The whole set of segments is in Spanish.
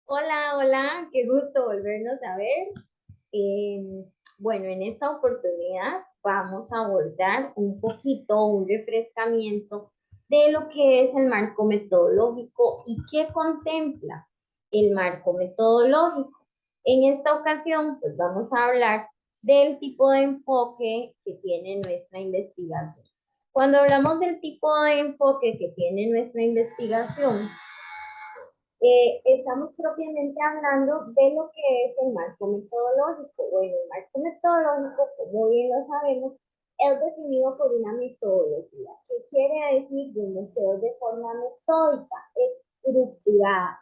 Hola, hola, qué gusto volvernos a ver. Eh, bueno, en esta oportunidad vamos a abordar un poquito, un refrescamiento de lo que es el marco metodológico y qué contempla el marco metodológico. En esta ocasión, pues vamos a hablar del tipo de enfoque que tiene nuestra investigación. Cuando hablamos del tipo de enfoque que tiene nuestra investigación, estamos propiamente hablando de lo que es el marco metodológico. Bueno, el marco metodológico, como bien lo sabemos, es definido por una metodología. ¿Qué quiere decir de un museo de forma metódica, estructurada?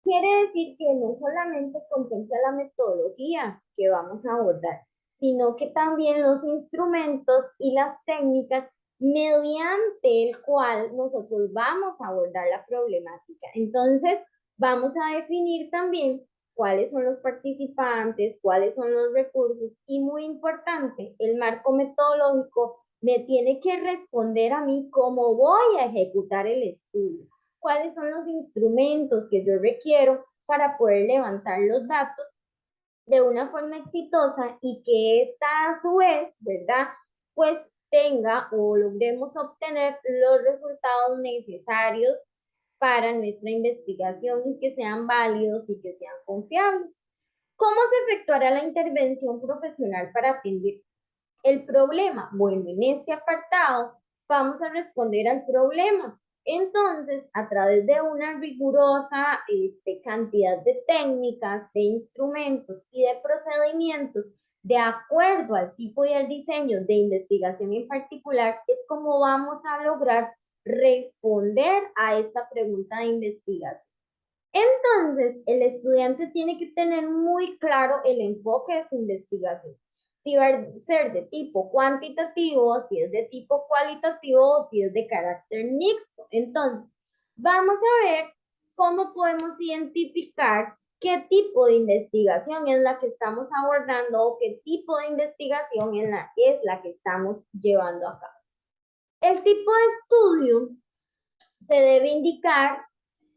Quiere decir que no solamente contempla la metodología que vamos a abordar, sino que también los instrumentos y las técnicas mediante el cual nosotros vamos a abordar la problemática. Entonces, vamos a definir también cuáles son los participantes, cuáles son los recursos y muy importante, el marco metodológico me tiene que responder a mí cómo voy a ejecutar el estudio, cuáles son los instrumentos que yo requiero para poder levantar los datos de una forma exitosa y que esta a su vez, ¿verdad? Pues tenga o logremos obtener los resultados necesarios para nuestra investigación y que sean válidos y que sean confiables. ¿Cómo se efectuará la intervención profesional para atender el problema? Bueno, en este apartado vamos a responder al problema. Entonces, a través de una rigurosa cantidad de técnicas, de instrumentos y de procedimientos, de acuerdo al tipo y al diseño de investigación en particular, es como vamos a lograr responder a esta pregunta de investigación. Entonces, el estudiante tiene que tener muy claro el enfoque de su investigación. Si va a ser de tipo cuantitativo, si es de tipo cualitativo o si es de carácter mixto. Entonces, vamos a ver cómo podemos identificar qué tipo de investigación es la que estamos abordando o qué tipo de investigación es la que estamos llevando a cabo. El tipo de estudio se debe indicar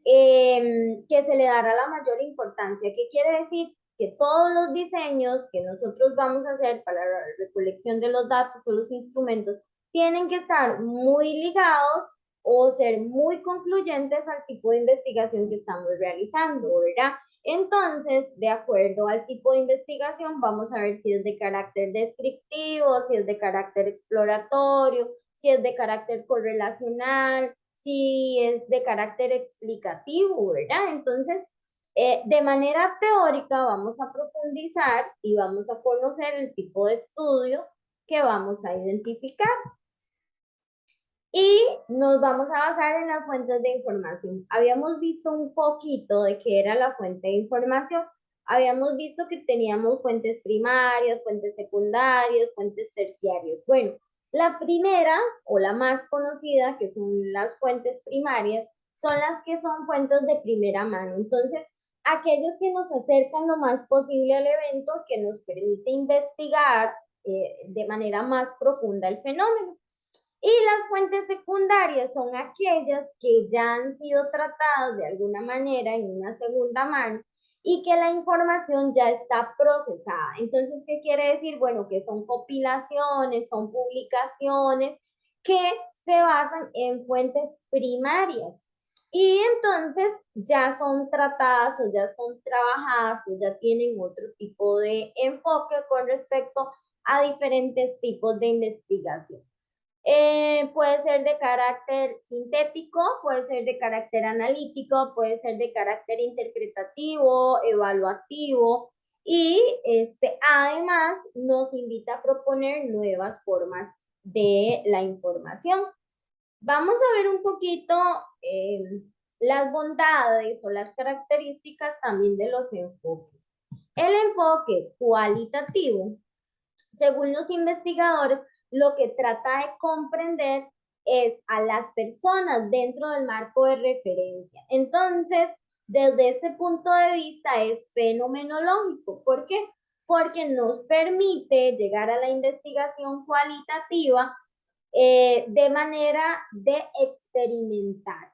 que se le dará la mayor importancia. ¿Qué quiere decir? Que todos los diseños que nosotros vamos a hacer para la recolección de los datos o los instrumentos tienen que estar muy ligados o ser muy concluyentes al tipo de investigación que estamos realizando, ¿verdad? Entonces, de acuerdo al tipo de investigación, vamos a ver si es de carácter descriptivo, si es de carácter exploratorio, si es de carácter correlacional, si es de carácter explicativo, ¿verdad? Entonces, de manera teórica vamos a profundizar y vamos a conocer el tipo de estudio que vamos a identificar. Y nos vamos a basar en las fuentes de información. Habíamos visto un poquito de qué era la fuente de información. Habíamos visto que teníamos fuentes primarias, fuentes secundarias, fuentes terciarias. Bueno, la primera o la más conocida, que son las fuentes primarias, son las que son fuentes de primera mano. Entonces, aquellos que nos acercan lo más posible al evento, que nos permite investigar de manera más profunda el fenómeno. Y las fuentes secundarias son aquellas que ya han sido tratadas de alguna manera en una segunda mano y que la información ya está procesada. Entonces, ¿qué quiere decir? Bueno, que son compilaciones, son publicaciones que se basan en fuentes primarias. Y entonces ya son tratadas o ya son trabajadas o ya tienen otro tipo de enfoque con respecto a diferentes tipos de investigación. Puede ser de carácter sintético, puede ser de carácter analítico, puede ser de carácter interpretativo, evaluativo y además nos invita a proponer nuevas formas de la información. Vamos a ver un poquito las bondades o las características también de los enfoques. El enfoque cualitativo, según los investigadores, lo que trata de comprender es a las personas dentro del marco de referencia. Entonces, desde este punto de vista es fenomenológico. ¿Por qué? Porque nos permite llegar a la investigación cualitativa de manera de experimentar.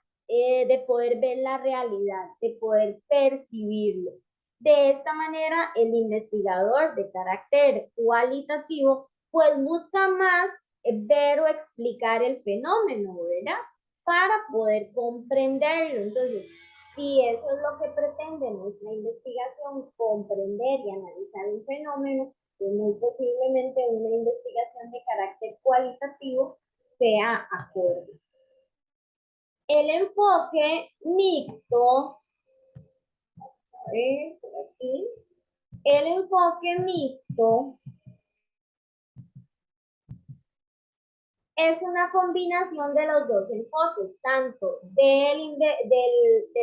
de poder ver la realidad, de poder percibirlo. De esta manera, el investigador de carácter cualitativo, pues busca más ver o explicar el fenómeno, ¿verdad? Para poder comprenderlo. Entonces, si eso es lo que pretende nuestra investigación, comprender y analizar un fenómeno, pues muy posiblemente una investigación de carácter cualitativo sea acorde. El enfoque mixto, a ver, por aquí, el enfoque mixto es una combinación de los dos enfoques, tanto del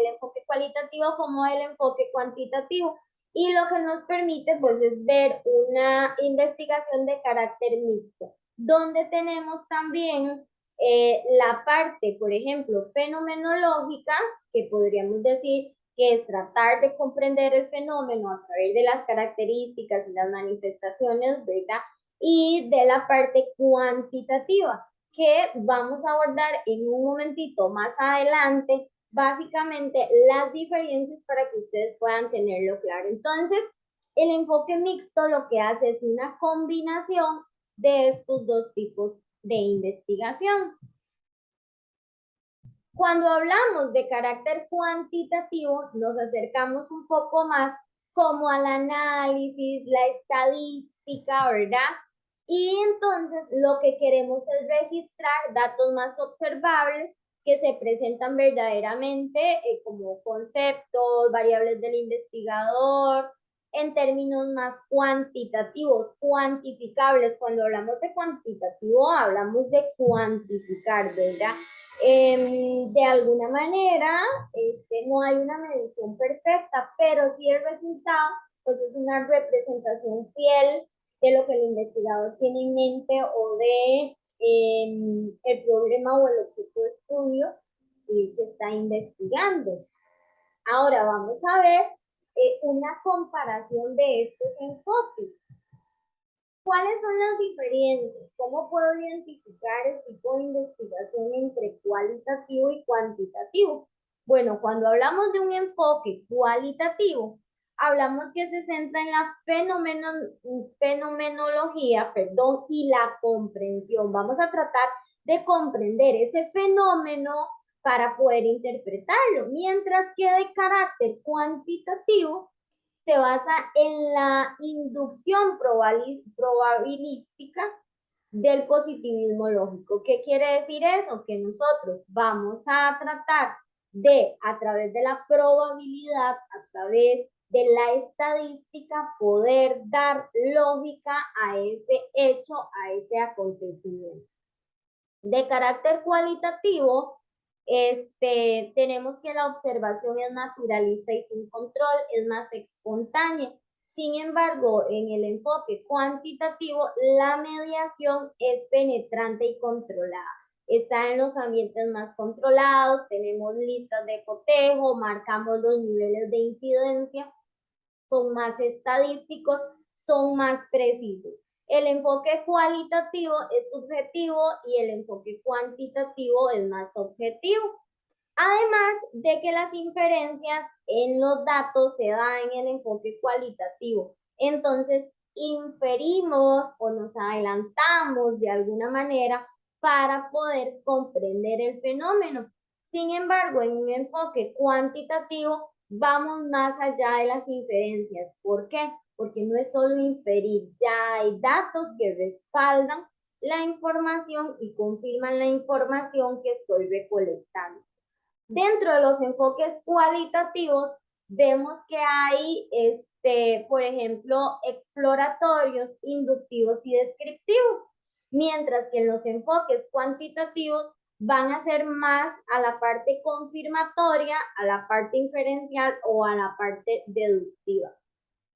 enfoque cualitativo como del enfoque cuantitativo. Y lo que nos permite, pues, es ver una investigación de carácter mixto, donde tenemos también la parte, por ejemplo, fenomenológica, que podríamos decir que es tratar de comprender el fenómeno a través de las características y las manifestaciones, ¿verdad? Y de la parte cuantitativa, que vamos a abordar en un momentito más adelante, básicamente las diferencias para que ustedes puedan tenerlo claro. Entonces, el enfoque mixto lo que hace es una combinación de estos dos tipos de investigación. Cuando hablamos de carácter cuantitativo, nos acercamos un poco más como al análisis, la estadística, ¿verdad? Y entonces lo que queremos es registrar datos más observables que se presentan verdaderamente como conceptos, variables del investigador, en términos más cuantitativos, cuantificables. Cuando hablamos de cuantitativo, hablamos de cuantificar, ¿verdad? De alguna manera, no hay una medición perfecta, pero sí el resultado pues es una representación fiel de lo que el investigador tiene en mente o de el problema o el objeto de estudio que está investigando. Ahora vamos a ver una comparación de estos enfoques. ¿Cuáles son las diferencias? ¿Cómo puedo identificar el tipo de investigación entre cualitativo y cuantitativo? Bueno, cuando hablamos de un enfoque cualitativo, hablamos que se centra en la fenomenología, y la comprensión. Vamos a tratar de comprender ese fenómeno para poder interpretarlo, mientras que de carácter cuantitativo se basa en la inducción probabilística del positivismo lógico. ¿Qué quiere decir eso? Que nosotros vamos a tratar de, a través de la probabilidad, a través de la estadística, poder dar lógica a ese hecho, a ese acontecimiento. De carácter cualitativo, tenemos que la observación es naturalista y sin control, es más espontánea. Sin embargo, en el enfoque cuantitativo, la mediación es penetrante y controlada. Está en los ambientes más controlados, tenemos listas de cotejo, marcamos los niveles de incidencia, son más estadísticos, son más precisos. El enfoque cualitativo es subjetivo y el enfoque cuantitativo es más objetivo. Además de que las inferencias en los datos se dan en el enfoque cualitativo. Entonces, inferimos o nos adelantamos de alguna manera para poder comprender el fenómeno. Sin embargo, en un enfoque cuantitativo, vamos más allá de las inferencias. ¿Por qué? Porque no es solo inferir, ya hay datos que respaldan la información y confirman la información que estoy recolectando. Dentro de los enfoques cualitativos, vemos que hay, por ejemplo, exploratorios, inductivos y descriptivos, mientras que en los enfoques cuantitativos van a ser más a la parte confirmatoria, a la parte inferencial o a la parte deductiva.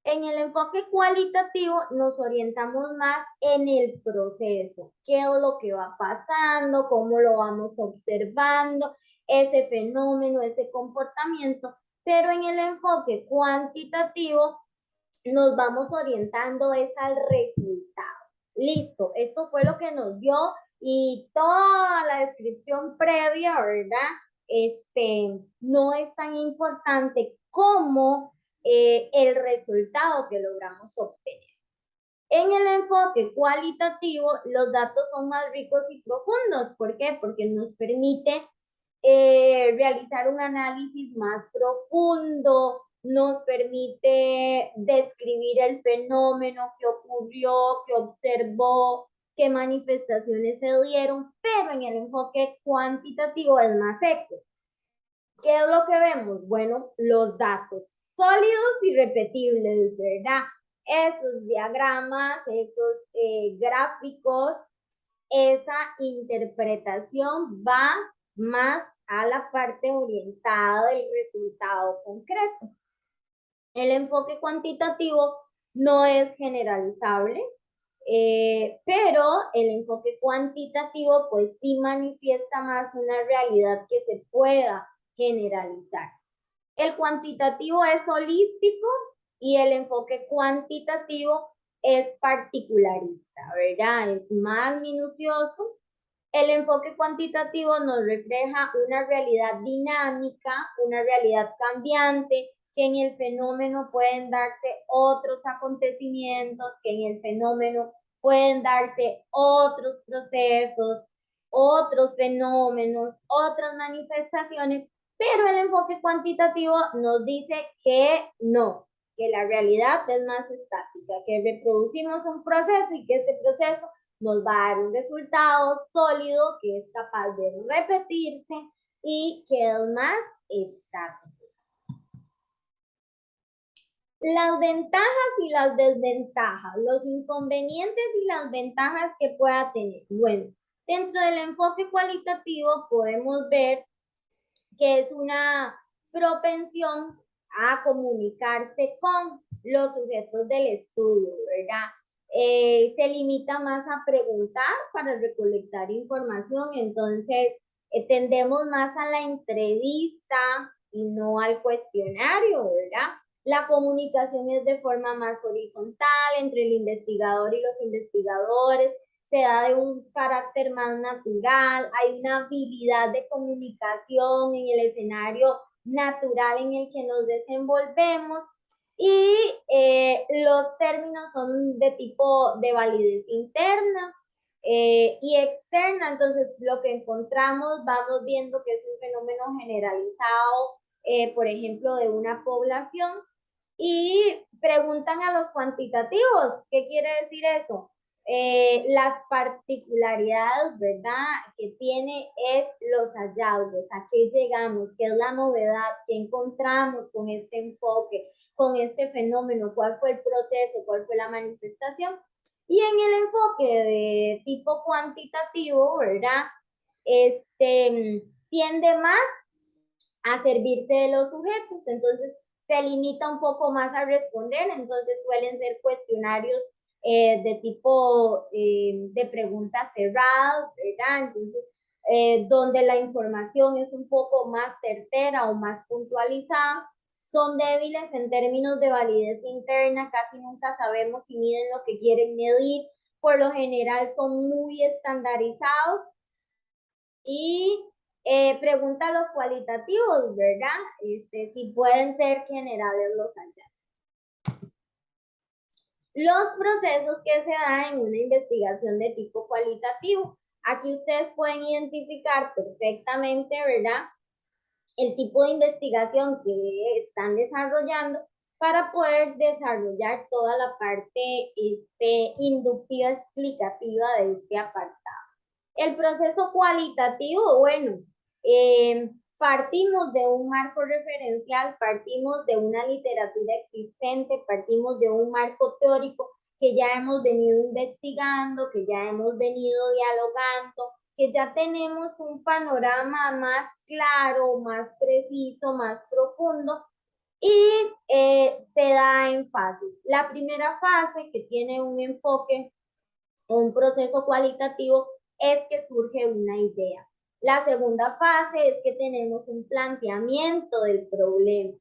En el enfoque cualitativo nos orientamos más en el proceso, qué es lo que va pasando, cómo lo vamos observando, ese fenómeno, ese comportamiento, pero en el enfoque cuantitativo nos vamos orientando es al resultado. Listo, esto fue lo que nos dio y toda la descripción previa, ¿verdad? no es tan importante como el resultado que logramos obtener. En el enfoque cualitativo, los datos son más ricos y profundos. ¿Por qué? Porque nos permite realizar un análisis más profundo, nos permite describir el fenómeno que ocurrió, que observó, qué manifestaciones se dieron, pero en el enfoque cuantitativo es más seco. ¿Qué es lo que vemos? Bueno, los datos sólidos y repetibles, ¿verdad? Esos diagramas, esos gráficos, esa interpretación va más a la parte orientada del resultado concreto. El enfoque cuantitativo no es generalizable, pero el enfoque cuantitativo pues sí manifiesta más una realidad que se pueda generalizar. El cuantitativo es holístico y el enfoque cuantitativo es particularista, ¿verdad? Es más minucioso. El enfoque cuantitativo nos refleja una realidad dinámica, una realidad cambiante, que en el fenómeno pueden darse otros acontecimientos, que en el fenómeno pueden darse otros procesos, otros fenómenos, otras manifestaciones, pero el enfoque cuantitativo nos dice que no, que la realidad es más estática, que reproducimos un proceso y que este proceso nos va a dar un resultado sólido que es capaz de repetirse y que es más estático. Las ventajas y las desventajas, los inconvenientes y las ventajas que pueda tener. Bueno, dentro del enfoque cualitativo podemos ver que es una propensión a comunicarse con los sujetos del estudio, ¿verdad? Se limita más a preguntar para recolectar información, entonces tendemos más a la entrevista y no al cuestionario, ¿verdad? La comunicación es de forma más horizontal entre el investigador y los investigadores, se da de un carácter más natural, hay una habilidad de comunicación en el escenario natural en el que nos desenvolvemos y los términos son de tipo de validez interna y externa, entonces lo que encontramos, vamos viendo que es un fenómeno generalizado, por ejemplo, de una población y preguntan a los cuantitativos, ¿qué quiere decir eso? Las particularidades, ¿verdad? Que tiene es los hallazgos, a qué llegamos, qué es la novedad, qué encontramos con este enfoque, con este fenómeno, cuál fue el proceso, cuál fue la manifestación. Y en el enfoque de tipo cuantitativo, ¿verdad? Tiende más a servirse de los sujetos, entonces se limita un poco más a responder, entonces suelen ser cuestionarios de tipo de preguntas cerradas, ¿verdad? Entonces, donde la información es un poco más certera o más puntualizada, son débiles en términos de validez interna, casi nunca sabemos si miden lo que quieren medir, por lo general son muy estandarizados y pregunta a los cualitativos, ¿verdad? Si pueden ser generales los hallazgos. Los procesos que se dan en una investigación de tipo cualitativo. Aquí ustedes pueden identificar perfectamente, ¿verdad? El tipo de investigación que están desarrollando para poder desarrollar toda la parte inductiva explicativa de este apartado. El proceso cualitativo, bueno, partimos de un marco referencial, partimos de una literatura existente, partimos de un marco teórico que ya hemos venido investigando, que ya hemos venido dialogando, que ya tenemos un panorama más claro, más preciso, más profundo y se da en fases. La primera fase que tiene un enfoque, un proceso cualitativo, es que surge una idea. La segunda fase es que tenemos un planteamiento del problema.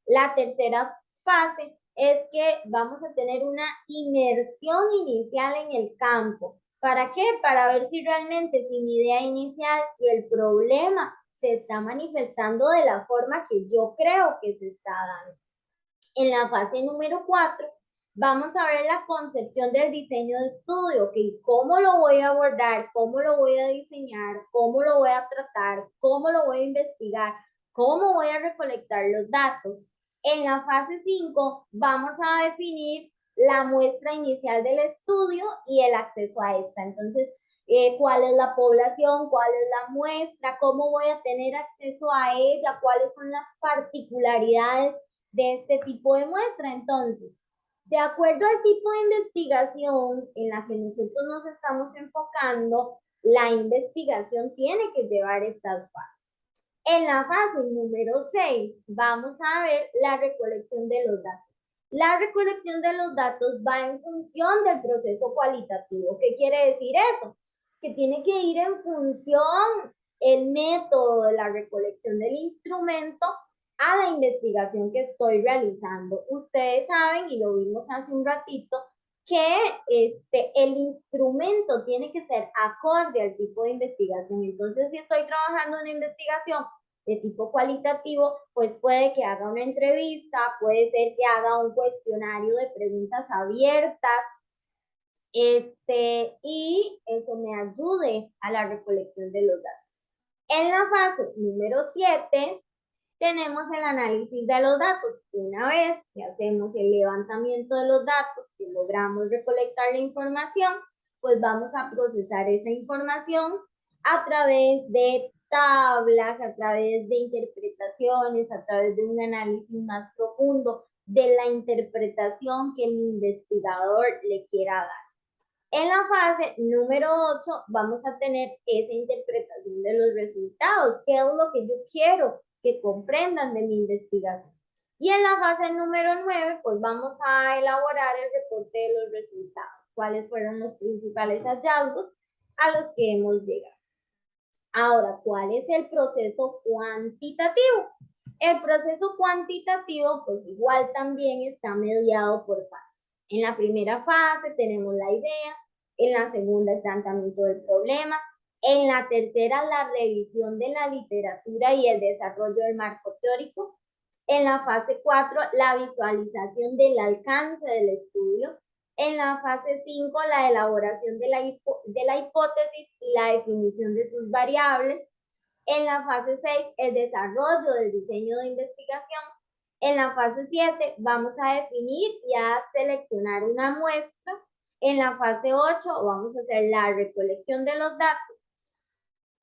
La tercera fase es que vamos a tener una inmersión inicial en el campo. ¿Para qué? Para ver si realmente sin idea inicial, si el problema se está manifestando de la forma que yo creo que se está dando. En la fase número 4, vamos a ver la concepción del diseño de estudio, que cómo lo voy a abordar, cómo lo voy a diseñar, cómo lo voy a tratar, cómo lo voy a investigar, cómo voy a recolectar los datos. En la fase 5, vamos a definir la muestra inicial del estudio y el acceso a esta. Entonces, cuál es la población, cuál es la muestra, cómo voy a tener acceso a ella, cuáles son las particularidades de este tipo de muestra. Entonces, de acuerdo al tipo de investigación en la que nosotros nos estamos enfocando, la investigación tiene que llevar estas fases. En la fase número 6, vamos a ver la recolección de los datos. La recolección de los datos va en función del proceso cualitativo. ¿Qué quiere decir eso? Que tiene que ir en función el método de la recolección del instrumento a la investigación que estoy realizando. Ustedes saben, y lo vimos hace un ratito, que el instrumento tiene que ser acorde al tipo de investigación. Entonces, si estoy trabajando en una investigación de tipo cualitativo, pues puede que haga una entrevista, puede ser que haga un cuestionario de preguntas abiertas, y eso me ayude a la recolección de los datos. En la fase número 7, tenemos el análisis de los datos. Una vez que hacemos el levantamiento de los datos, que logramos recolectar la información, pues vamos a procesar esa información a través de tablas, a través de interpretaciones, a través de un análisis más profundo de la interpretación que el investigador le quiera dar. En la fase número 8 vamos a tener esa interpretación de los resultados, qué es lo que yo quiero que comprendan de mi investigación. Y en la fase número 9, pues vamos a elaborar el reporte de los resultados, cuáles fueron los principales hallazgos a los que hemos llegado. Ahora, ¿cuál es el proceso cuantitativo? El proceso cuantitativo, pues igual también está mediado por fases. En la primera fase tenemos la idea, en la segunda el planteamiento del problema, en la tercera la revisión de la literatura y el desarrollo del marco teórico, en la fase 4 la visualización del alcance del estudio, en la fase 5 la elaboración de la hipótesis y la definición de sus variables, en la fase 6 el desarrollo del diseño de investigación, en la fase 7 vamos a definir y a seleccionar una muestra, en la fase 8 vamos a hacer la recolección de los datos,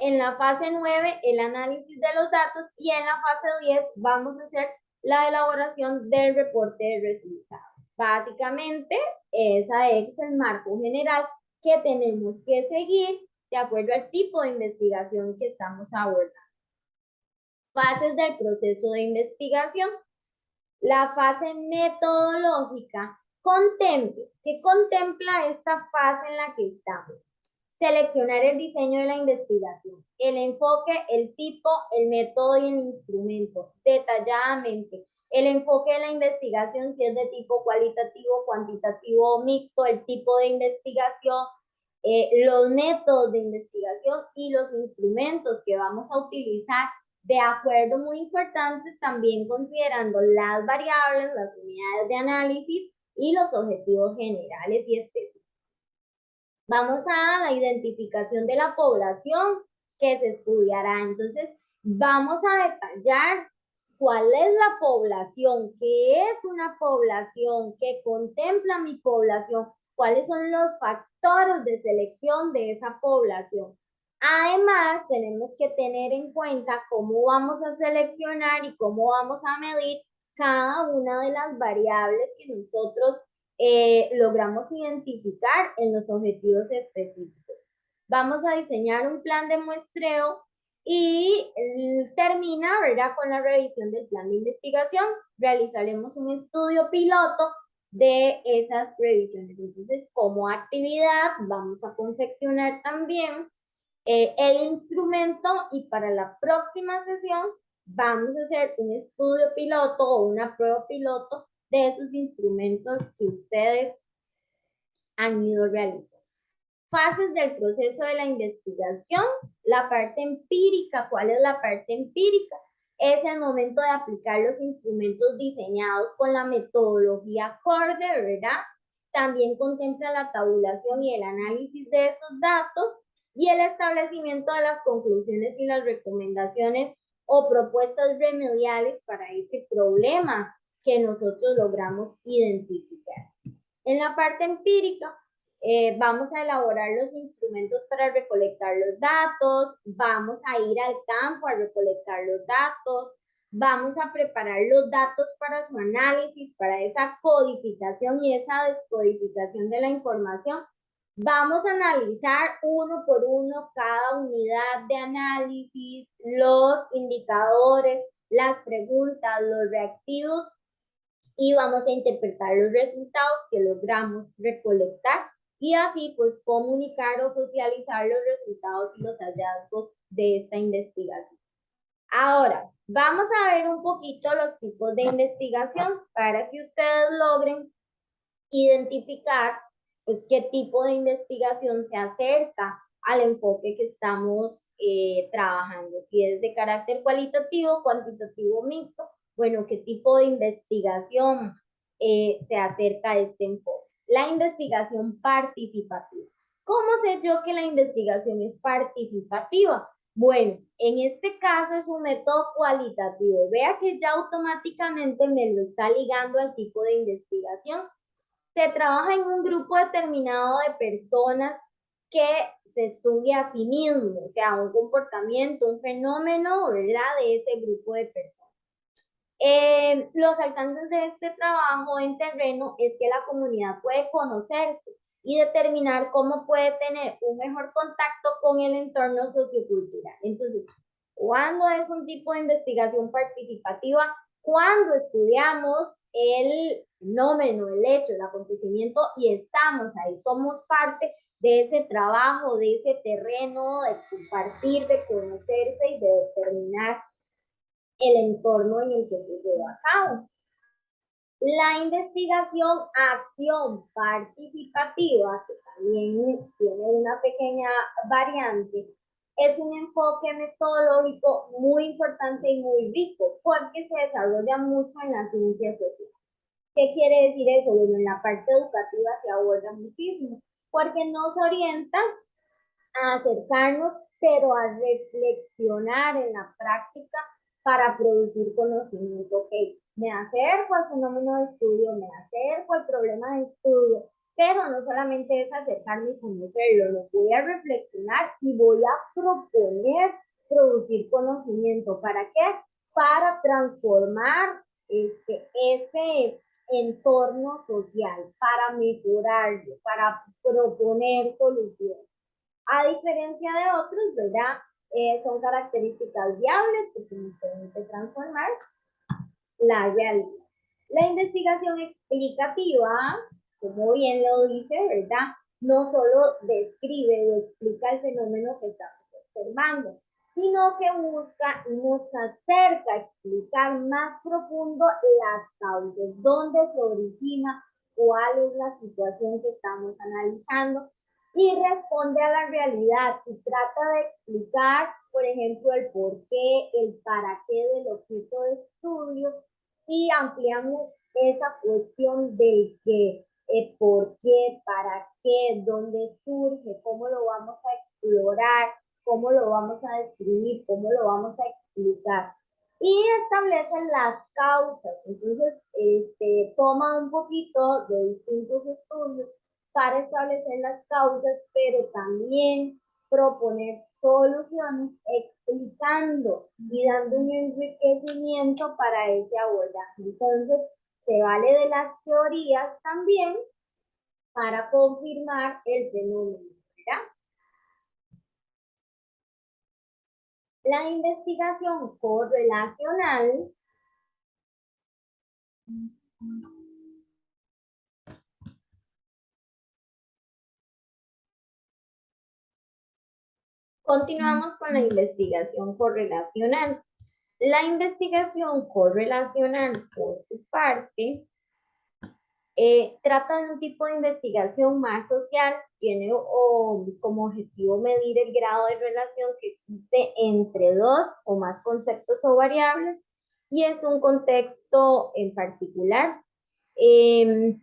en la fase 9 el análisis de los datos y en la fase 10 vamos a hacer la elaboración del reporte de resultados. Básicamente, ese es el marco general que tenemos que seguir de acuerdo al tipo de investigación que estamos abordando. Fases del proceso de investigación. La fase metodológica ¿qué contempla esta fase en la que estamos? Seleccionar el diseño de la investigación, el enfoque, el tipo, el método y el instrumento, detalladamente. El enfoque de la investigación, si es de tipo cualitativo, cuantitativo o mixto, el tipo de investigación, los métodos de investigación y los instrumentos que vamos a utilizar, de acuerdo, muy importante, también considerando las variables, las unidades de análisis y los objetivos generales y específicos. Vamos a la identificación de la población que se estudiará. Entonces, vamos a detallar cuál es la población, qué es una población, qué contempla mi población, cuáles son los factores de selección de esa población. Además, tenemos que tener en cuenta cómo vamos a seleccionar y cómo vamos a medir cada una de las variables que nosotros logramos identificar en los objetivos específicos. Vamos a diseñar un plan de muestreo y termina, ¿verdad?, con la revisión del plan de investigación. Realizaremos un estudio piloto de esas revisiones. Entonces, como actividad, vamos a confeccionar también el instrumento y para la próxima sesión vamos a hacer un estudio piloto o una prueba piloto de esos instrumentos que ustedes han ido realizando. Fases del proceso de la investigación. La parte empírica. ¿Cuál es la parte empírica? Es el momento de aplicar los instrumentos diseñados con la metodología acorde, ¿verdad? También contempla la tabulación y el análisis de esos datos y el establecimiento de las conclusiones y las recomendaciones o propuestas remediales para ese problema que nosotros logramos identificar. En la parte empírica, vamos a elaborar los instrumentos para recolectar los datos, vamos a ir al campo a recolectar los datos, vamos a preparar los datos para su análisis, para esa codificación y esa descodificación de la información. Vamos a analizar uno por uno cada unidad de análisis, los indicadores, las preguntas, los reactivos y vamos a interpretar los resultados que logramos recolectar y así pues comunicar o socializar los resultados y los hallazgos de esta investigación. Ahora, vamos a ver un poquito los tipos de investigación para que ustedes logren identificar pues qué tipo de investigación se acerca al enfoque que estamos trabajando, si es de carácter cualitativo, cuantitativo mixto, bueno, qué tipo de investigación se acerca a este enfoque. La investigación participativa. ¿Cómo sé yo que la investigación es participativa? Bueno, en este caso es un método cualitativo. Vea que ya automáticamente me lo está ligando al tipo de investigación. Se trabaja en un grupo determinado de personas que se estudia a sí mismo, o sea, un comportamiento, un fenómeno, ¿verdad? De ese grupo de personas. Los alcances de este trabajo en terreno es que la comunidad puede conocerse y determinar cómo puede tener un mejor contacto con el entorno sociocultural. Entonces, ¿cuándo es un tipo de investigación participativa? Cuando estudiamos el fenómeno, el hecho, el acontecimiento y estamos ahí, somos parte de ese trabajo, de ese terreno, de compartir, de conocerse y de determinar el entorno en el que se lleva a cabo. La investigación acción participativa, que también tiene una pequeña variante, es un enfoque metodológico muy importante y muy rico porque se desarrolla mucho en la ciencia social. ¿Qué quiere decir eso? Bueno, en la parte educativa se aborda muchísimo porque nos orienta a acercarnos, pero a reflexionar en la práctica para producir conocimiento. Ok, me acerco al fenómeno de estudio, me acerco al problema de estudio, pero no solamente es acercarme y conocerlo, lo voy a reflexionar y voy a proponer producir conocimiento. ¿Para qué? Para transformar ese entorno social, para mejorarlo, para proponer soluciones. A diferencia de otros, ¿verdad? Son características viables que nos permiten transformar la realidad. La investigación explicativa, como bien lo dice, ¿verdad? No solo describe o explica el fenómeno que estamos observando, sino que busca y nos acerca a explicar más profundo las causas, dónde se origina, cuál es la situación que estamos analizando y responde a la realidad y trata de explicar, por ejemplo, el por qué, el para qué del objeto de estudio y ampliamos esa cuestión del qué, por qué, para qué, dónde surge, cómo lo vamos a explorar, cómo lo vamos a describir, cómo lo vamos a explicar. Y establecen las causas. Entonces, toma un poquito de distintos estudios para establecer las causas, pero también proponer soluciones explicando y dando un enriquecimiento para ese abordaje. Entonces, se vale de las teorías también para confirmar el fenómeno, ¿verdad? La investigación correlacional continuamos con la investigación correlacional. La investigación correlacional, por su parte, Trata de un tipo de investigación más social, tiene como objetivo medir el grado de relación que existe entre dos o más conceptos o variables y es un contexto en particular. Eh,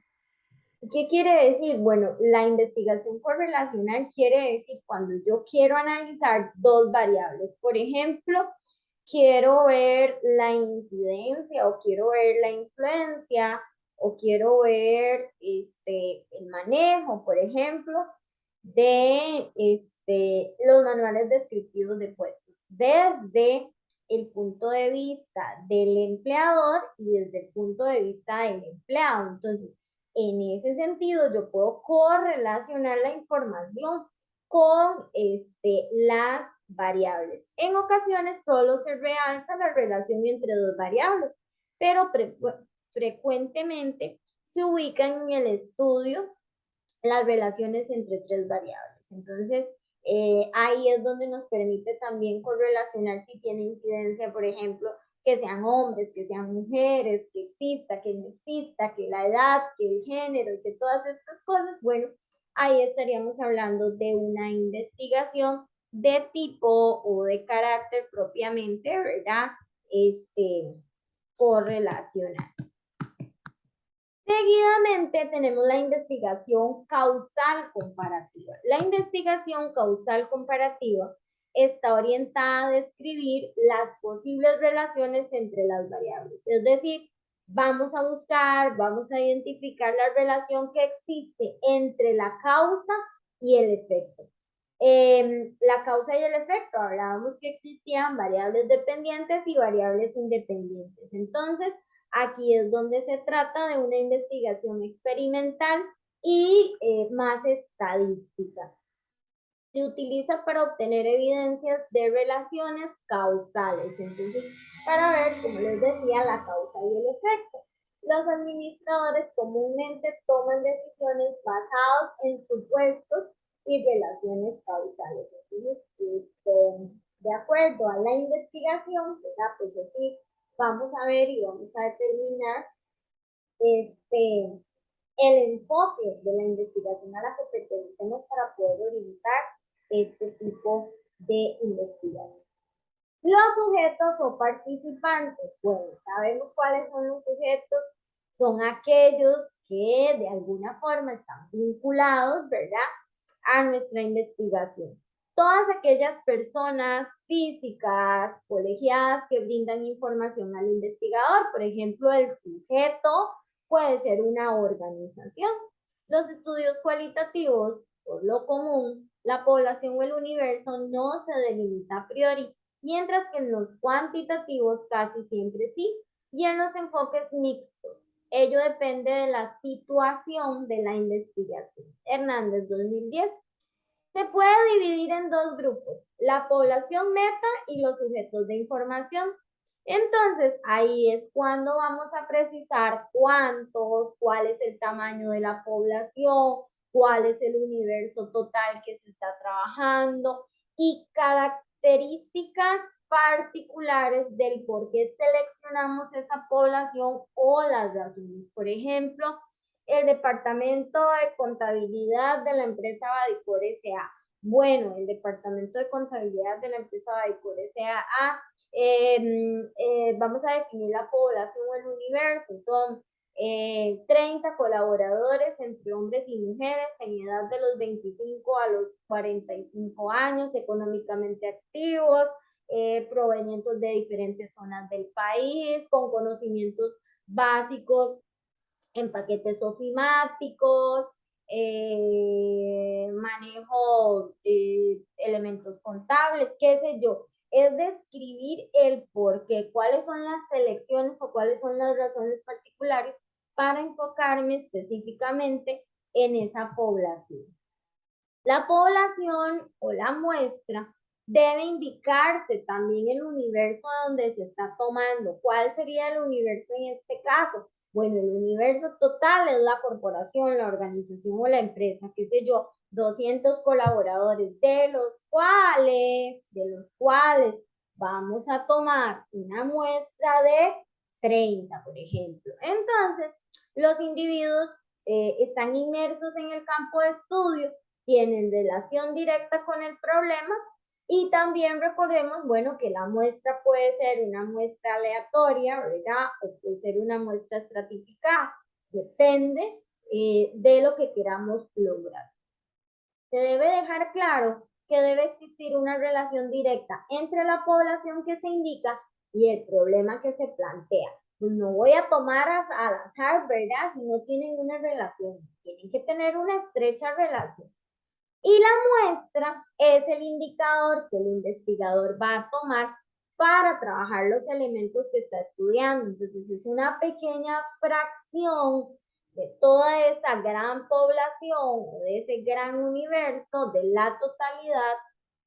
¿Qué quiere decir? Bueno, la investigación correlacional quiere decir cuando yo quiero analizar dos variables. Por ejemplo, quiero ver la incidencia o quiero ver la influencia o quiero ver el manejo, por ejemplo, de los manuales descriptivos de puestos desde el punto de vista del empleador y desde el punto de vista del empleado. Entonces, en ese sentido, yo puedo correlacionar la información con las variables. En ocasiones solo se realza la relación entre dos variables, pero frecuentemente se ubican en el estudio las relaciones entre tres variables. Entonces, ahí es donde nos permite también correlacionar si tiene incidencia, por ejemplo, que sean hombres, que sean mujeres, que exista, que no exista, que la edad, que el género, que todas estas cosas. Bueno, ahí estaríamos hablando de una investigación de tipo o de carácter propiamente, ¿verdad? Correlacional. Seguidamente tenemos la investigación causal comparativa. La investigación causal comparativa está orientada a describir las posibles relaciones entre las variables. Es decir, vamos a buscar, vamos a identificar la relación que existe entre la causa y el efecto. La causa y el efecto, hablábamos que existían variables dependientes y variables independientes. Entonces, aquí es donde se trata de una investigación experimental y más estadística. Se utiliza para obtener evidencias de relaciones causales. Entonces, para ver, como les decía, la causa y el efecto. Los administradores comúnmente toman decisiones basadas en supuestos y relaciones causales. Entonces, de acuerdo a la investigación, ¿verdad? Pues así vamos a ver y vamos a determinar el enfoque de la investigación a la que pertenecemos para poder orientar este tipo de investigación. Los sujetos o participantes, bueno, sabemos cuáles son los sujetos, son aquellos que de alguna forma están vinculados, ¿verdad?, a nuestra investigación. Todas aquellas personas físicas, colegiadas, que brindan información al investigador, por ejemplo, el sujeto puede ser una organización. Los estudios cualitativos, por lo común, la población o el universo no se delimita a priori, mientras que en los cuantitativos casi siempre sí, y en los enfoques mixtos. Ello depende de la situación de la investigación. Hernández, 2010. Se puede dividir en dos grupos, la población meta y los sujetos de información. Entonces, ahí es cuando vamos a precisar cuántos, cuál es el tamaño de la población, cuál es el universo total que se está trabajando y características particulares del por qué seleccionamos esa población o las razones. Por ejemplo, el departamento de contabilidad de la empresa Badicor S.A. Bueno, el departamento de contabilidad de la empresa Badicor S.A. Vamos a definir la población o el universo. Son 30 colaboradores entre hombres y mujeres en edad de los 25 a los 45 años, económicamente activos, provenientes de diferentes zonas del país, con conocimientos básicos en paquetes ofimáticos, manejo elementos contables, qué sé yo. Es describir el por qué, cuáles son las selecciones o cuáles son las razones particulares para enfocarme específicamente en esa población. La población o la muestra debe indicarse también el universo donde se está tomando. ¿Cuál sería el universo en este caso? Bueno, el universo total es la corporación, la organización o la empresa, qué sé yo, 200 colaboradores, de los cuales vamos a tomar una muestra de 30, por ejemplo. Entonces, los individuos están inmersos en el campo de estudio, tienen relación directa con el problema. Y también recordemos, bueno, que la muestra puede ser una muestra aleatoria, ¿verdad? O puede ser una muestra estratificada. Depende de lo que queramos lograr. Se debe dejar claro que debe existir una relación directa entre la población que se indica y el problema que se plantea. Pues no voy a tomar al azar, ¿verdad? Si no tienen una relación, tienen que tener una estrecha relación. Y la muestra es el indicador que el investigador va a tomar para trabajar los elementos que está estudiando. Entonces es una pequeña fracción de toda esa gran población o de ese gran universo, de la totalidad,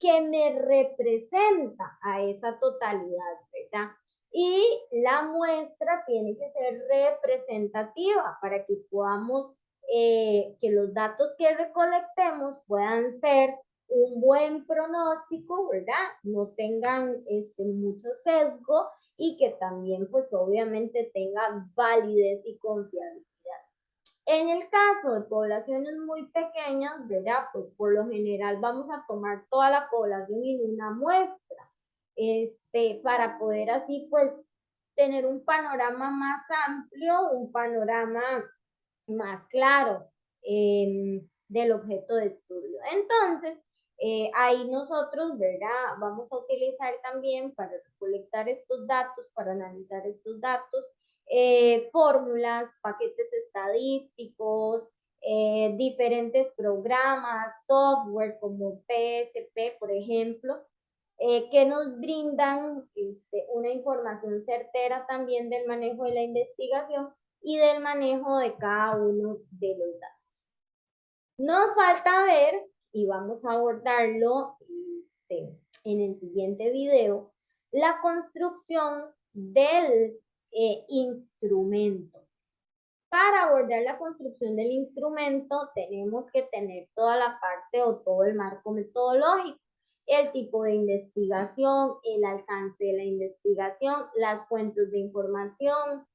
que me representa a esa totalidad, ¿verdad? Y la muestra tiene que ser representativa para que podamos, que los datos que recolectemos puedan ser un buen pronóstico, ¿verdad? No tengan mucho sesgo y que también pues obviamente tengan validez y confiabilidad. En el caso de poblaciones muy pequeñas, ¿verdad? Pues por lo general vamos a tomar toda la población en una muestra, para poder así pues tener un panorama más amplio, un panorama más claro del objeto de estudio. Entonces, ahí nosotros, ¿verdad? Vamos a utilizar también para recolectar estos datos, para analizar estos datos, fórmulas, paquetes estadísticos, diferentes programas, software como PSP, por ejemplo, que nos brindan una información certera también del manejo de la investigación y del manejo de cada uno de los datos. Nos falta ver, y vamos a abordarlo en el siguiente video, la construcción del instrumento. Para abordar la construcción del instrumento tenemos que tener toda la parte o todo el marco metodológico, el tipo de investigación, el alcance de la investigación, las fuentes de información,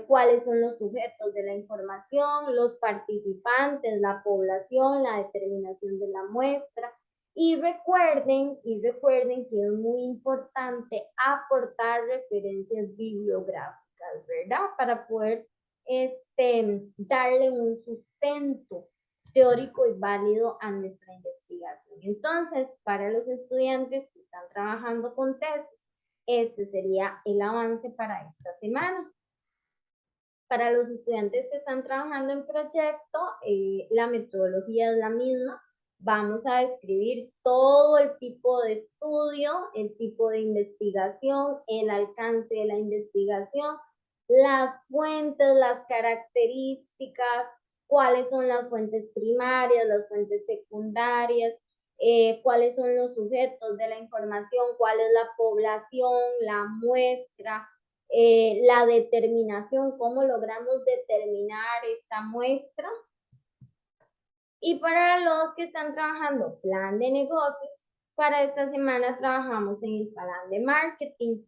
cuáles son los sujetos de la información, los participantes, la población, la determinación de la muestra. Y recuerden que es muy importante aportar referencias bibliográficas, ¿verdad? Para poder darle un sustento teórico y válido a nuestra investigación. Entonces, para los estudiantes que están trabajando con tesis, este sería el avance para esta semana. Para los estudiantes que están trabajando en proyecto, la metodología es la misma. Vamos a describir todo el tipo de estudio, el tipo de investigación, el alcance de la investigación, las fuentes, las características, cuáles son las fuentes primarias, las fuentes secundarias, cuáles son los sujetos de la información, cuál es la población, la muestra, la determinación, cómo logramos determinar esta muestra. Y para los que están trabajando plan de negocios, para esta semana trabajamos en el plan de marketing.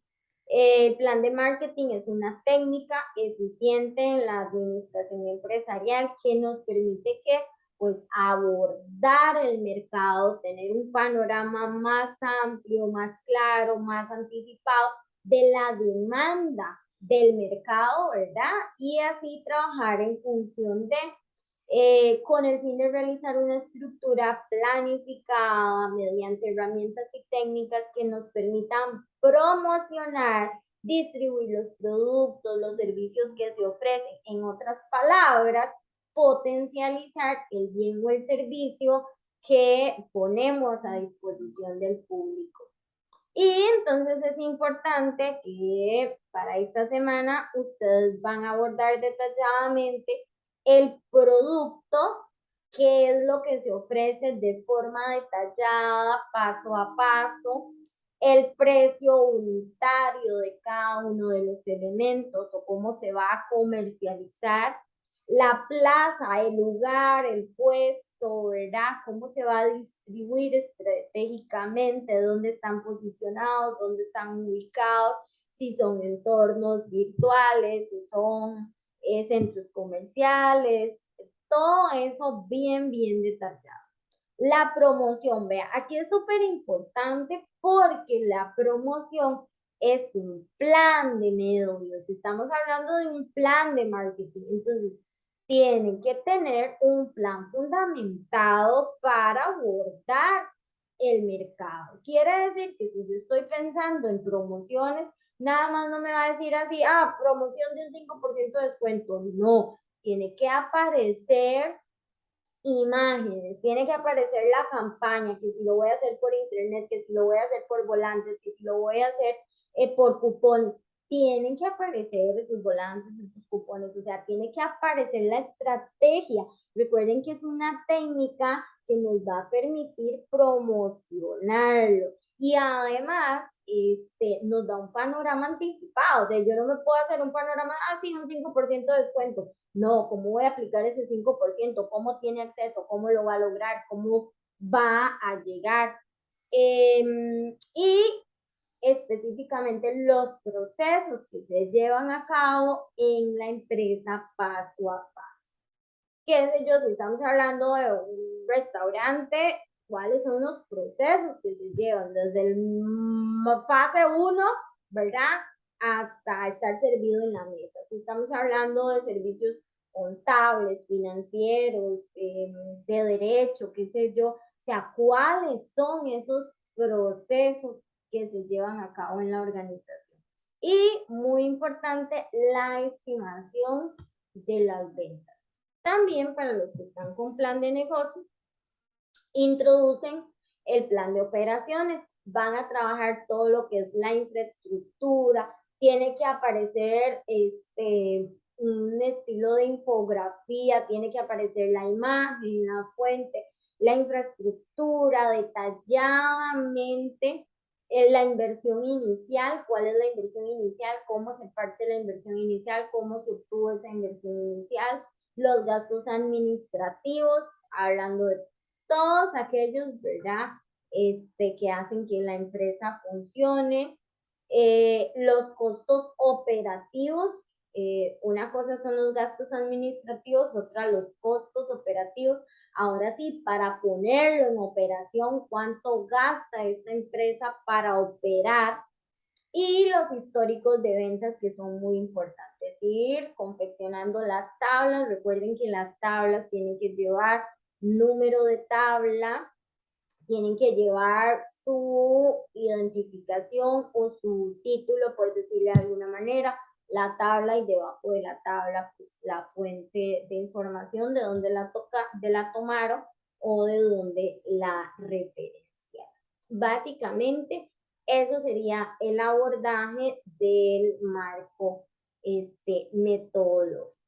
El plan de marketing es una técnica eficiente en la administración empresarial que nos permite que pues abordar el mercado, tener un panorama más amplio, más claro, más anticipado de la demanda del mercado, ¿verdad? Y así trabajar en función de con el fin de realizar una estructura planificada mediante herramientas y técnicas que nos permitan promocionar, distribuir los productos, los servicios que se ofrecen. En otras palabras, potencializar el bien o el servicio que ponemos a disposición del público. Y entonces es importante que para esta semana ustedes van a abordar detalladamente el producto, qué es lo que se ofrece de forma detallada, paso a paso, el precio unitario de cada uno de los elementos o cómo se va a comercializar, la plaza, el lugar, el puesto, ¿verdad? Cómo se va a distribuir estratégicamente, dónde están posicionados, dónde están ubicados, si son entornos virtuales, si son centros comerciales, todo eso bien, bien detallado. La promoción, vea, aquí es súper importante porque la promoción es un plan de negocios. Estamos hablando de un plan de marketing. Entonces, tienen que tener un plan fundamentado para abordar el mercado. Quiere decir que si yo estoy pensando en promociones, nada más no me va a decir así, promoción de un 5% de descuento. No, tiene que aparecer imágenes, tiene que aparecer la campaña, que si lo voy a hacer por internet, que si lo voy a hacer por volantes, que si lo voy a hacer por cupones, tienen que aparecer esos volantes, esos cupones, o sea, tiene que aparecer la estrategia. Recuerden que es una técnica que nos va a permitir promocionarlo y además nos da un panorama anticipado. De yo no me puedo hacer un panorama, así un 5% de descuento. No, ¿cómo voy a aplicar ese 5%? ¿Cómo tiene acceso? ¿Cómo lo va a lograr? ¿Cómo va a llegar? Y específicamente los procesos que se llevan a cabo en la empresa paso a paso. ¿Qué sé yo? Si estamos hablando de un restaurante, ¿cuáles son los procesos que se llevan desde el fase 1, ¿verdad? Hasta estar servido en la mesa. Si estamos hablando de servicios contables, financieros, de derecho, qué sé yo, o sea, ¿cuáles son esos procesos que se llevan a cabo en la organización? Y muy importante, la estimación de las ventas. También para los que están con plan de negocios, introducen el plan de operaciones. Van a trabajar todo lo que es la infraestructura. Tiene que aparecer un estilo de infografía, tiene que aparecer la imagen, la fuente, la infraestructura detalladamente, la inversión inicial, cuál es la inversión inicial, cómo se parte la inversión inicial, cómo se obtuvo esa inversión inicial, los gastos administrativos, hablando de todos aquellos, ¿verdad? Que hacen que la empresa funcione, los costos operativos, una cosa son los gastos administrativos, otra los costos operativos. Ahora sí, para ponerlo en operación, ¿cuánto gasta esta empresa para operar? Y los históricos de ventas que son muy importantes. Ir confeccionando las tablas. Recuerden que las tablas tienen que llevar número de tabla, tienen que llevar su identificación o su título, por decirle de alguna manera, la tabla y debajo de la tabla, pues la fuente de información de dónde la tomaron o de dónde la referenciaron. Básicamente, eso sería el abordaje del marco metodológico.